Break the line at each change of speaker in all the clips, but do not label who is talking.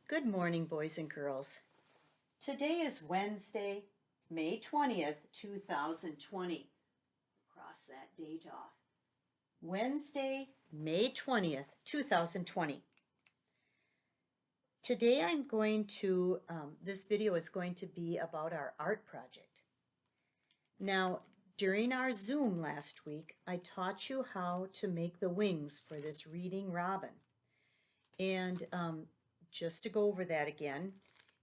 Good morning, boys and girls. Today is Wednesday, May 20th, 2020. Cross that date off. Wednesday, May 20th, 2020. Today this video is going to be about our art project. Now, during our Zoom last week, I taught you how to make the wings for this reading robin. And just to go over that again,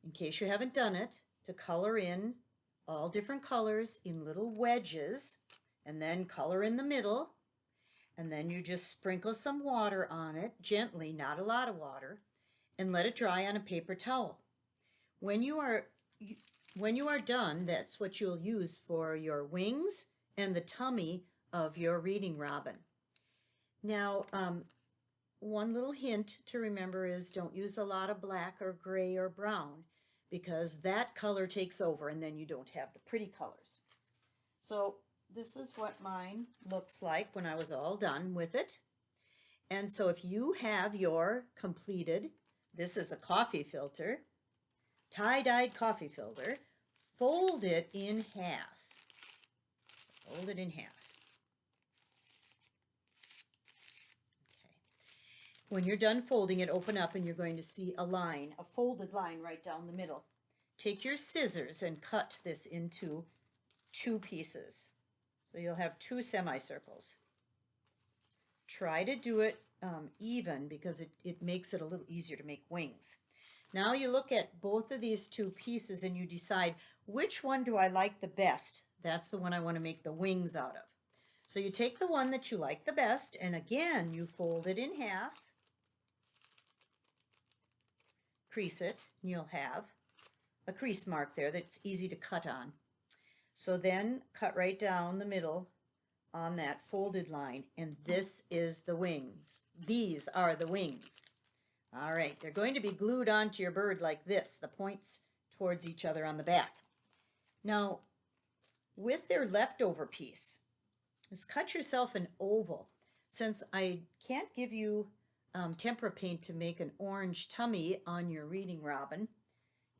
in case you haven't done it, to color in all different colors in little wedges, and then color in the middle, and then you just sprinkle some water on it, gently, not a lot of water, and let it dry on a paper towel. When you are done, that's what you'll use for your wings and the tummy of your reading robin. Now, one little hint to remember is don't use a lot of black or gray or brown because that color takes over and then you don't have the pretty colors. So this is what mine looks like when I was all done with it. And so if you have your completed, this is a coffee filter, tie-dyed coffee filter, fold it in half. Fold it in half. When you're done folding it, open up and you're going to see a folded line right down the middle. Take your scissors and cut this into two pieces. So you'll have two semicircles. Try to do it even because it makes it a little easier to make wings. Now you look at both of these two pieces and you decide which one do I like the best. That's the one I want to make the wings out of. So you take the one that you like the best and again you fold it in half. Crease it, and you'll have a crease mark there that's easy to cut on. So then cut right down the middle on that folded line, and this is the wings. These are the wings. All right, they're going to be glued onto your bird like this, the points towards each other on the back. Now, with their leftover piece, just cut yourself an oval. Since I can't give you tempera paint to make an orange tummy on your reading robin,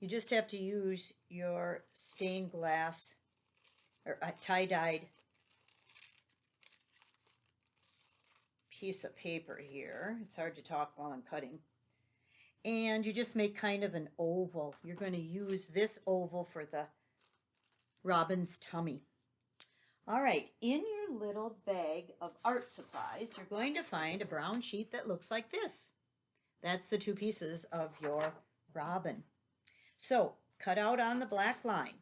you just have to use your stained glass or a tie-dyed piece of paper here. It's hard to talk while I'm cutting. And you just make kind of an oval. You're going to use this oval for the robin's tummy. All right, in your little bag of art supplies, you're going to find a brown sheet that looks like this. That's the two pieces of your robin. So, cut out on the black line.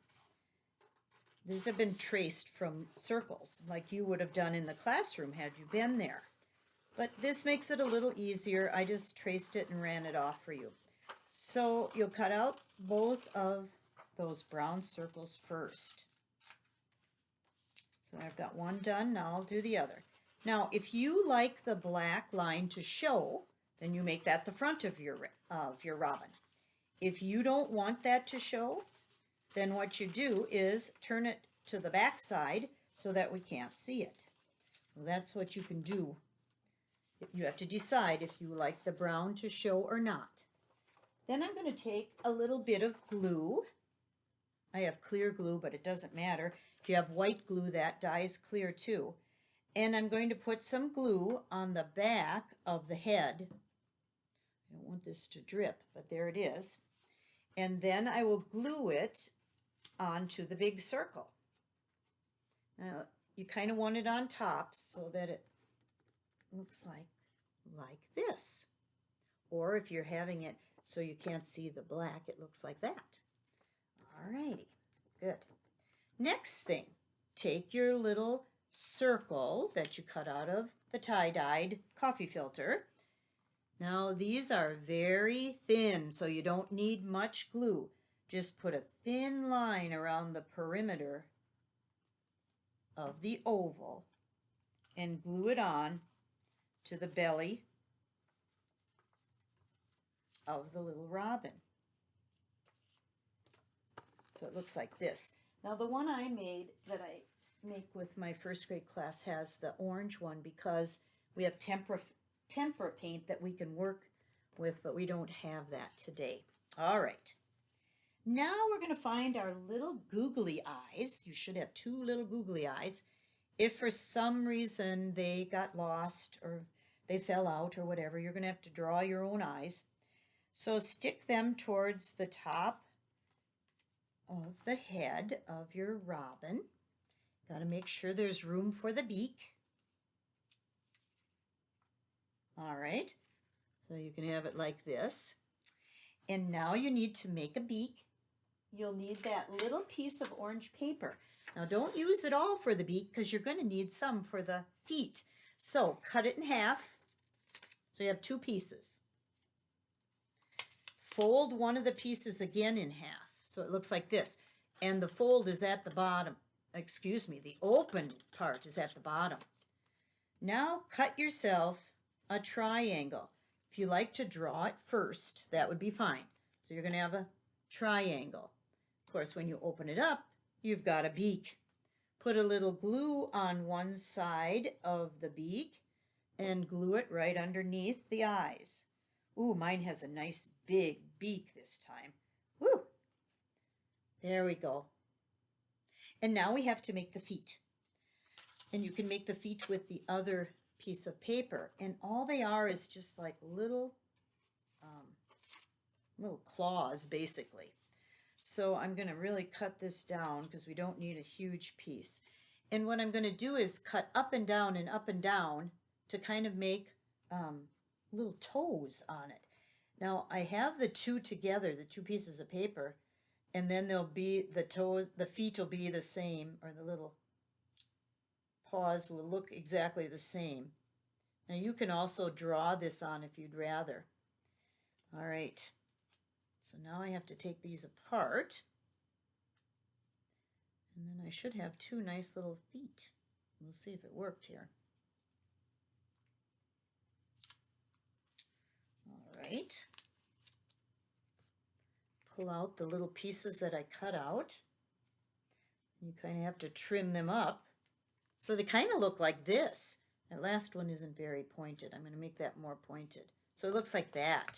These have been traced from circles, like you would have done in the classroom had you been there. But this makes it a little easier. I just traced it and ran it off for you. So, you'll cut out both of those brown circles first. So I've got one done, now I'll do the other. Now, if you like the black line to show, then you make that the front of your robin. If you don't want that to show, then what you do is turn it to the back side so that we can't see it. Well, that's what you can do. You have to decide if you like the brown to show or not. Then I'm going to take a little bit of glue. I have clear glue, but it doesn't matter. If you have white glue, that dyes clear too. And I'm going to put some glue on the back of the head. I don't want this to drip, but there it is. And then I will glue it onto the big circle. Now, you kind of want it on top so that it looks like this. Or if you're having it so you can't see the black, it looks like that. Alrighty, good. Next thing, take your little circle that you cut out of the tie-dyed coffee filter. Now these are very thin, so you don't need much glue. Just put a thin line around the perimeter of the oval and glue it on to the belly of the little robin. So it looks like this. Now the one I made that I make with my first grade class has the orange one because we have tempera paint that we can work with, but we don't have that today. All right. Now we're going to find our little googly eyes. You should have two little googly eyes. If for some reason they got lost or they fell out or whatever, you're going to have to draw your own eyes. So stick them towards the top of the head of your robin. Got to make sure there's room for the beak. All right, so you can have it like this. And now you need to make a beak. You'll need that little piece of orange paper. Now don't use it all for the beak because you're going to need some for the feet. So cut it in half. So you have two pieces. Fold one of the pieces again in half. So it looks like this. And the fold is at the bottom. Excuse me, the open part is at the bottom. Now cut yourself a triangle. If you like to draw it first, that would be fine. So you're going to have a triangle. Of course, when you open it up, you've got a beak. Put a little glue on one side of the beak and glue it right underneath the eyes. Ooh, mine has a nice big beak this time. Woo! There we go. And now we have to make the feet. And you can make the feet with the other piece of paper. And all they are is just like little claws, basically. So I'm going to really cut this down because we don't need a huge piece. And what I'm going to do is cut up and down to kind of make little toes on it. Now I have the two together, the two pieces of paper, and then there'll be the toes, the feet will be the same, or the little paws will look exactly the same. Now you can also draw this on if you'd rather. All right. So now I have to take these apart. And then I should have two nice little feet. We'll see if it worked here. All right. Pull out the little pieces that I cut out. You kind of have to trim them up. So they kind of look like this. That last one isn't very pointed. I'm going to make that more pointed. So it looks like that.